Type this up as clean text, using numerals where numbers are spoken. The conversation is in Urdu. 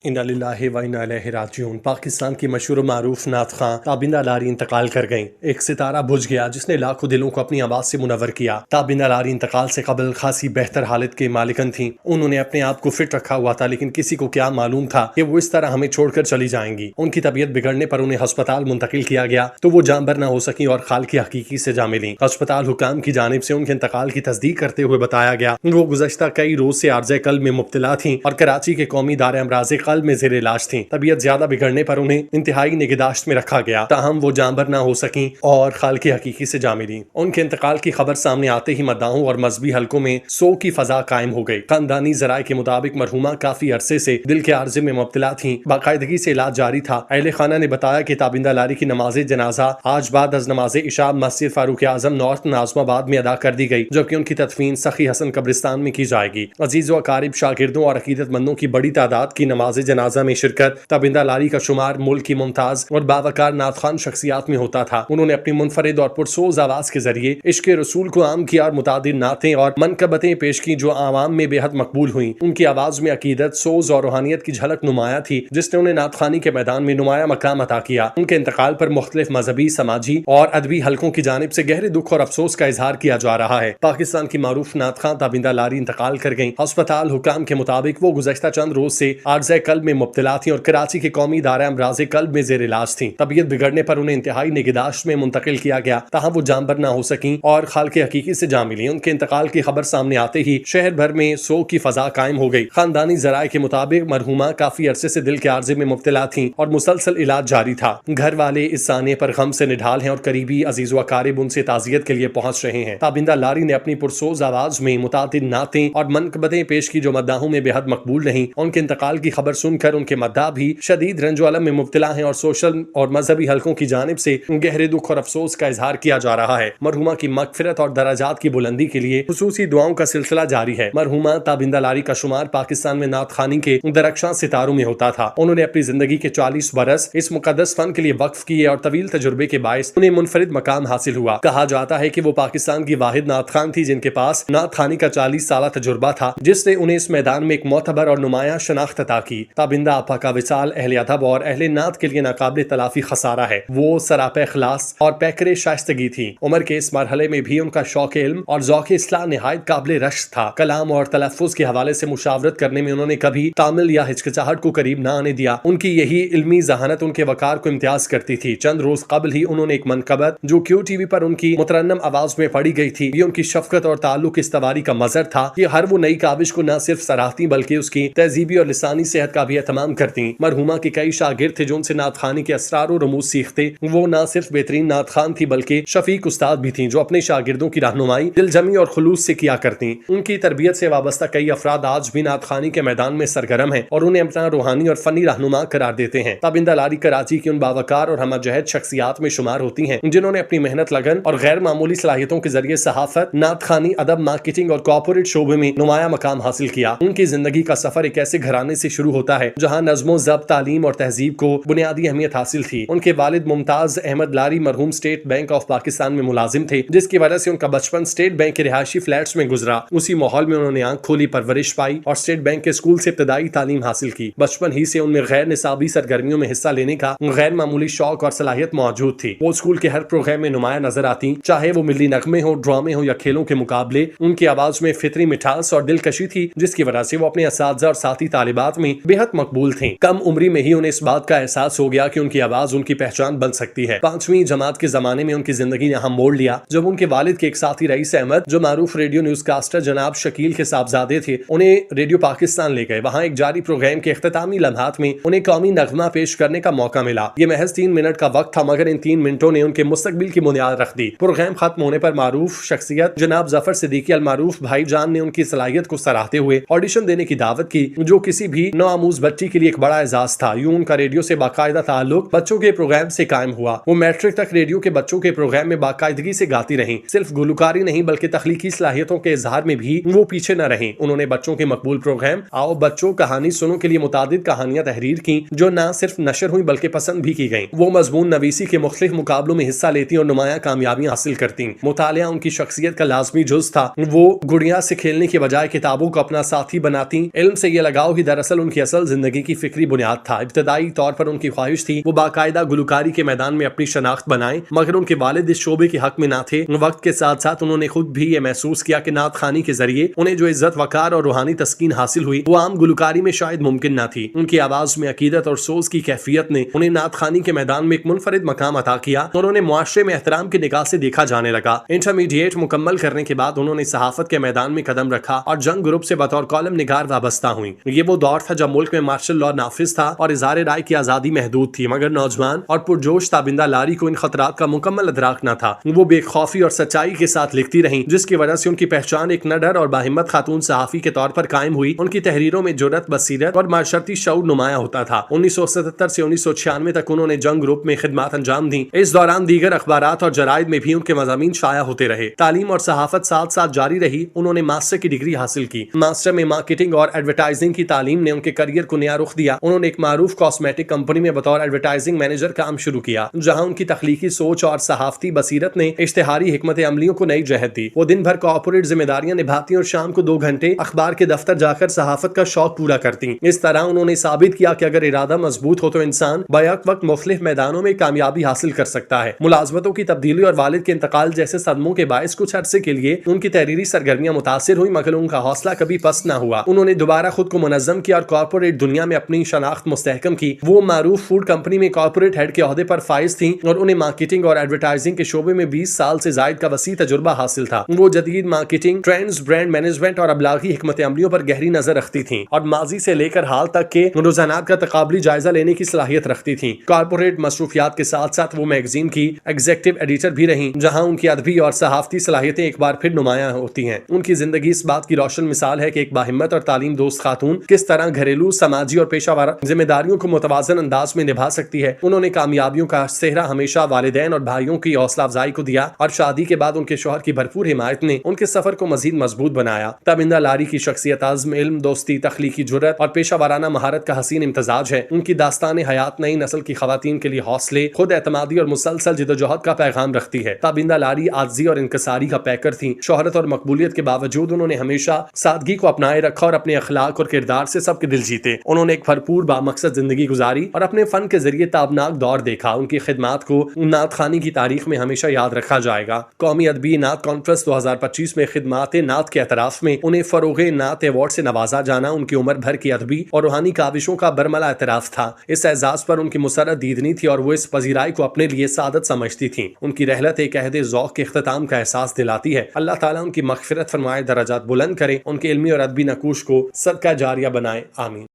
انا للہ و انا الیہ راجعون۔ پاکستان کی مشہور و معروف نعت خواں تابندہ لاری انتقال کر گئیں۔ ایک ستارہ بجھ گیا جس نے لاکھوں دلوں کو اپنی آواز سے منور کیا۔ تابندہ لاری انتقال سے قبل خاصی بہتر حالت کے مالکن تھیں۔ انہوں نے اپنے آپ کو فٹ رکھا ہوا تھا، لیکن کسی کو کیا معلوم تھا کہ وہ اس طرح ہمیں چھوڑ کر چلی جائیں گی۔ ان کی طبیعت بگڑنے پر انہیں ہسپتال منتقل کیا گیا تو وہ جاں بر نہ ہو سکیں اور خالق حقیقی سے جا ملیں۔ ہسپتال حکام کی جانب سے ان کے انتقال کی تصدیق کرتے ہوئے بتایا گیا وہ گزشتہ کئی روز سے عارضہ قلب میں مبتلا تھیں اور کراچی کے قومی دار امراض قلب میں زیر علاج تھیں۔ طبیعت زیادہ بگڑنے پر انہیں انتہائی نگہداشت میں رکھا گیا، تاہم وہ جاں بر نہ ہو سکیں اور خالق حقیقی سے جا ملیں۔ ان کے انتقال کی خبر سامنے آتے ہی مداحوں اور مذہبی حلقوں میں سوگ کی فضا قائم ہو گئی۔ خاندانی ذرائع کے مطابق مرحومہ کافی عرصے سے دل کے عارضے میں مبتلا تھیں، باقاعدگی سے علاج جاری تھا۔ اہل خانہ نے بتایا کہ تابندہ لاری کی نماز جنازہ آج بعد از نماز عشاء مسجد فاروق اعظم نارتھ ناظم آباد میں ادا کر دی گئی، جبکہ ان کی تدفین سخی حسن قبرستان میں کی جائے گی۔ عزیز و اقارب، شاگردوں اور عقیدت مندوں کی بڑی تعداد کی نماز جنازہ میں شرکت۔ تابندہ لاری کا شمار ملک کی ممتاز اور باوقار نعت خوان شخصیات میں ہوتا تھا۔ انہوں نے اپنی منفرد اور پرسوز آواز کے ذریعے عشق رسول کو عام کیا اور متعدد نعتیں اور منقبتیں پیش کی جو عوام میں بے حد مقبول ہوئیں۔ ان کی آواز میں عقیدت، سوز اور روحانیت کی جھلک نمایاں تھی، جس نے انہیں نعت خوانی کے میدان میں نمایاں مقام عطا کیا۔ ان کے انتقال پر مختلف مذہبی، سماجی اور ادبی حلقوں کی جانب سے گہرے دکھ اور افسوس کا اظہار کیا جا رہا ہے۔ پاکستان کی معروف نعت خواں تابندہ لاری انتقال کر گئیں۔ ہسپتال حکام کے مطابق وہ گزشتہ چند روز سے عارضہ قلب میں مبتلا تھیں اور کراچی کے قومی دار امراض قلب میں زیر علاج تھیں۔ طبیعت بگڑنے پر انہیں انتہائی نگہداشت میں منتقل کیا گیا، تاہم وہ جاں بر نہ ہو سکیں اور خالق حقیقی سے جا ملیں۔ ان کے انتقال کی خبر سامنے آتے ہی شہر بھر میں سوگ کی فضا قائم ہو گئی۔ خاندانی ذرائع کے مطابق مرحومہ کافی عرصے سے دل کے عارضے میں مبتلا تھیں اور مسلسل علاج جاری تھا۔ گھر والے اس سانے پر غم سے نڈھال ہیں اور قریبی عزیز و اقارب ان سے تعزیت کے لیے پہنچ رہے ہیں۔ تابندہ لاری نے اپنی پرسوز آواز میں متعدد نعتیں اور منقبتیں پیش کی جو مداحوں میں بے حد مقبول رہیں۔ ان کے انتقال کی خبر سن کر ان کے مداح بھی شدید رنج و الم میں مبتلا ہیں اور سوشل اور مذہبی حلقوں کی جانب سے گہرے دکھ اور افسوس کا اظہار کیا جا رہا ہے۔ مرحومہ کی مغفرت اور درجات کی بلندی کے لیے خصوصی دعاؤں کا سلسلہ جاری ہے۔ مرحومہ تابندہ لاری کا شمار پاکستان میں نعت خوانی کے درخشاں ستاروں میں ہوتا تھا۔ انہوں نے اپنی زندگی کے 40 برس اس مقدس فن کے لیے وقف کیے اور طویل تجربے کے باعث انہیں منفرد مقام حاصل ہوا۔ کہا جاتا ہے کہ وہ پاکستان کی واحد نعت خوان تھی جن کے پاس نعت خوانی کا 40 سالہ تجربہ تھا، جس نے انہیں اس میدان میں ایک معتبر اور نمایاں شناخت عطا کی۔ تابندہ آپا کا وصال اہل ادب اور اہل نعت کے لیے ناقابل تلافی خسارہ ہے۔ وہ سراپے اخلاص اور پیکر شائستگی تھی۔ عمر کے اس مرحلے میں بھی ان کا شوق علم اور ذوق اصلاح نہایت قابل رشک تھا۔ کلام اور تلفظ کے حوالے سے مشاورت کرنے میں انہوں نے کبھی تامل یا ہچکچاہٹ کو قریب نہ آنے دیا۔ ان کی یہی علمی ذہانت ان کے وقار کو امتیاز کرتی تھی۔ چند روز قبل ہی انہوں نے ایک منقبت جو کیو ٹی وی پر ان کی مترنم آواز میں پڑھی گئی تھی، یہ ان کی شفقت اور تعلق استواری کا مظہر تھا کہ ہر وہ نئی کاوش کو نہ صرف سراہتی بلکہ اس کی تہذیبی اور لسانی صحت کا بھی اہتمام کرتی۔ مرحومہ کے کئی شاگرد تھے جو ان سے نعت خوانی کے اسرار و رموز سیکھتے۔ وہ نہ صرف بہترین نعت خوان تھی بلکہ شفیق استاد بھی تھیں جو اپنے شاگردوں کی رہنمائی دل جمی اور خلوص سے کیا کرتی۔ ان کی تربیت سے وابستہ کئی افراد آج بھی نعت خوانی کے میدان میں سرگرم ہیں اور انہیں اپنا روحانی اور فنی رہنما قرار دیتے ہیں۔ تابندہ لاری کراچی کی ان باوقار اور ہمہ جہت شخصیات میں شمار ہوتی ہیں جنہوں نے اپنی محنت، لگن اور غیر معمولی صلاحیتوں کے ذریعے صحافت، نعت خوانی، ادب، مارکیٹنگ اور کارپوریٹ شعبے میں نمایاں مقام حاصل کیا۔ ان کی زندگی کا سفر ایک ایسے گھرانے سے شروع ہوتا ہے جہاں نظم و ضبط، تعلیم اور تہذیب کو بنیادی اہمیت حاصل تھی۔ ان کے والد ممتاز احمد لاری مرحوم اسٹیٹ بینک آف پاکستان میں ملازم تھے، جس کی وجہ سے ان کا بچپن اسٹیٹ بینک کے رہائشی فلیٹس میں گزرا۔ اسی ماحول میں انہوں نے آنکھ کھولی پرورش پائی اور اسٹیٹ بینک کے اسکول سے ابتدائی تعلیم حاصل کی۔ بچپن ہی سے ان میں غیر نصابی سرگرمیوں میں حصہ لینے کا غیر معمولی شوق اور صلاحیت موجود تھی۔ وہ اسکول کے ہر پروگرام میں نمایاں نظر آتی، چاہے وہ ملی نغمے ہو، ڈرامے ہو یا کھیلوں کے مقابلے۔ ان کی آواز میں فطری مٹھاس اور دلکشی تھی، جس کی وجہ سے وہ اپنے اساتذہ اور ساتھی طالبات میں بے حد مقبول تھیں۔ کم عمری میں ہی انہیں اس بات کا احساس ہو گیا کہ ان کی آواز ان کی پہچان بن سکتی ہے۔ 5ویں جماعت کے زمانے میں ان کی زندگی نے اہم موڑ لیا جب ان کے والد کے ایک ساتھی رئیس احمد، جو معروف ریڈیو نیوز کاسٹر جناب شکیل کے صاحبزادے تھے، انہیں ریڈیو پاکستان لے گئے۔ وہاں ایک جاری پروگرام کے اختتامی لمحات میں انہیں قومی نغمہ پیش کرنے کا موقع ملا۔ یہ محض 3 منٹ کا وقت تھا، مگر ان 3 منٹوں نے ان کے مستقبل کی بنیاد رکھ دی۔ پروگرام ختم ہونے پر معروف شخصیت جناب ظفر صدیقی المعروف بھائی جان نے ان کی صلاحیت کو سراہتے ہوئے آڈیشن دینے کی دعوت کی، جو کسی بھی نوآموز بچی کے لیے ایک بڑا اعزاز تھا۔ یوں ان کا ریڈیو سے باقاعدہ تعلق بچوں کے پروگرام سے قائم ہوا۔ وہ میٹرک تک ریڈیو کے بچوں کے پروگرام میں باقاعدگی سے گاتی رہیں۔ صرف گلوکاری نہیں بلکہ تخلیقی صلاحیتوں کے اظہار میں بھی وہ پیچھے نہ رہیں۔ انہوں نے بچوں کے مقبول پروگرام آؤ بچوں کہانی سنو کے لیے متعدد کہانیاں تحریر کی، جو نہ صرف نشر ہوئی بلکہ پسند بھی کی گئیں۔ وہ مضمون نویسی کے مختلف مقابلوں میں حصہ لیتی اور نمایاں کامیابیاں حاصل کرتی۔ مطالعہ ان کی شخصیت کا لازمی جز تھا۔ وہ گڑیا سے کھیلنے کے بجائے کتابوں کو اپنا ساتھی بناتی۔ علم سے یہ لگاؤ ہی دراصل ان کی اصل مسلسل زندگی کی فکری بنیاد تھا۔ ابتدائی طور پر ان کی خواہش تھی وہ باقاعدہ گلوکاری کے میدان میں اپنی شناخت بنائیں، مگر ان کے والد اس شعبے کے حق میں نہ تھے۔ وقت کے ساتھ ساتھ انہوں نے خود بھی یہ محسوس کیا کہ نعت خوانی کے ذریعے انہیں جو عزت وقار اور روحانی تسکین حاصل ہوئی وہ عام گلوکاری میں شاید ممکن نہ تھی۔ ان کی آواز میں عقیدت اور سوز کی کیفیت نے انہیں نعت خوانی کے میدان میں ایک منفرد مقام عطا کیا اور انہیں معاشرے میں احترام کی نگاہ سے دیکھا جانے لگا۔ انٹرمیڈیٹ مکمل کرنے کے بعد انہوں نے صحافت کے میدان میں قدم رکھا اور جنگ گروپ سے بطور کالم نگار وابستہ ہوئیں۔ یہ وہ دور تھا جب ملک میں مارشل لاء نافذ تھا اور اظہار رائے کی آزادی محدود تھی، مگر نوجوان اور پرجوش تابندہ لاری کو ان خطرات کا مکمل ادراک نہ تھا۔ وہ بے خوفی اور سچائی کے ساتھ لکھتی رہیں، جس کی وجہ سے ان کی پہچان ایک نڈر اور باہمت خاتون صحافی کے طور پر قائم ہوئی۔ ان کی تحریروں میں جرأت، بصیرت اور معاشرتی شعور نمایاں ہوتا تھا۔ 1977 سے 1996 تک انہوں نے جنگ گروپ میں خدمات انجام دیں۔ اس دوران دیگر اخبارات اور جرائد میں بھی ان کے مضامین شائع ہوتے رہے۔ تعلیم اور صحافت ساتھ ساتھ جاری رہی۔ انہوں نے ماسٹر کی ڈگری حاصل کی۔ ماسٹر میں مارکیٹنگ اور ایڈورٹائزنگ کی تعلیم نے ان کے کیریئر کو نیا رخ دیا۔ انہوں نے ایک معروف کاسمیٹک کمپنی میں بطور ایڈورٹائزنگ مینیجر کام شروع کیا، جہاں ان کی تخلیقی سوچ اور صحافتی بصیرت نے اشتہاری حکمت عملیوں کو نئی جہت دی۔ وہ دن بھر کارپوریٹ ذمہ داریاں نبھاتی اور شام کو 2 گھنٹے اخبار کے دفتر جا کر صحافت کا شوق پورا کرتی۔ اس طرح انہوں نے ثابت کیا کہ اگر ارادہ مضبوط ہو تو انسان بیک وقت مختلف میدانوں میں کامیابی حاصل کر سکتا ہے۔ ملازمتوں کی تبدیلی اور والد کے انتقال جیسے صدموں کے باعث کچھ عرصے کے لیے ان کی تحریری سرگرمیاں متاثر ہوئی، مگر ان کا حوصلہ کبھی پست نہ ہوا۔ انہوں نے دوبارہ خود کو منظم کیا اور کارپوریٹ دنیا میں اپنی شناخت مستحکم کی۔ وہ معروف فوڈ کمپنی میں کارپوریٹ ہیڈ کے عہدے پر فائز تھیں اور انہیں مارکیٹنگ اور ایڈورٹائزنگ کے شعبے میں 20 سال سے زائد کا وسیع تجربہ حاصل تھا۔ وہ جدید مارکیٹنگ ٹرینڈز، برانڈ مینجمنٹ اور ابلاغی حکمت عملیوں پر گہری نظر رکھتی تھیں اور ماضی سے لے کر حال تک کے رجحانات کا تقابلی جائزہ لینے کی صلاحیت رکھتی تھیں۔ کارپوریٹ مصروفیات کے ساتھ ساتھ وہ میگزین کی ایگزیکٹو ایڈیٹر بھی رہیں، جہاں ان کی ادبی اور صحافتی صلاحیتیں ایک بار پھر نمایاں ہوتی ہیں۔ ان کی زندگی اس بات کی روشن مثال ہے کہ ایک باہمت اور تعلیم دوست خاتون کس طرح گھریلو، سماجی اور پیشہ ورانہ ذمہ داریوں کو متوازن انداز میں نبھا سکتی ہے۔ انہوں نے کامیابیوں کا سہرا ہمیشہ والدین اور بھائیوں کی حوصلہ افزائی کو دیا اور شادی کے بعد ان کے شوہر کی بھرپور حمایت نے ان کے سفر کو مزید مضبوط بنایا۔ تابندہ لاری کی شخصیت عزم، علم، دوستی، تخلیقی جرأت اور پیشہ ورانہ مہارت کا حسین امتزاج ہے۔ ان کی داستان حیات نئی نسل کی خواتین کے لیے حوصلے، خود اعتمادی اور مسلسل جدوجہد کا پیغام رکھتی ہے۔ تابندہ لاری عاجزی اور انکساری کا پیکر تھیں۔ شہرت اور مقبولیت کے باوجود انہوں نے ہمیشہ سادگی کو اپنائے رکھا اور اپنے اخلاق اور کردار سے سب کے دل جیتے۔ انہوں نے ایک بھرپور بامقصد زندگی گزاری اور اپنے فن کے ذریعے تابناک دور دیکھا۔ ان کی خدمات کو نعت خوانی کی تاریخ میں ہمیشہ یاد رکھا جائے گا۔ قومی ادبی نعت کانفرنس 2025 میں خدمات نعت کے اعتراف میں انہیں فروغ نعت ایوارڈ سے نوازا جانا ان کی عمر بھر کی ادبی اور روحانی کاوشوں کا برملا اعتراف تھا۔ اس اعزاز پر ان کی مسرت دیدنی تھی اور وہ اس پذیرائی کو اپنے لیے سعادت سمجھتی تھیں۔ ان کی رحلت ایک عہد ذوق کے اختتام کا احساس دلاتی ہے۔ اللہ تعالیٰ ان کی مغفرت فرمائے، درجات بلند کرے، ان کے علمی اور ادبی نقوش کو صدقہ جاریہ بنائے، آمین۔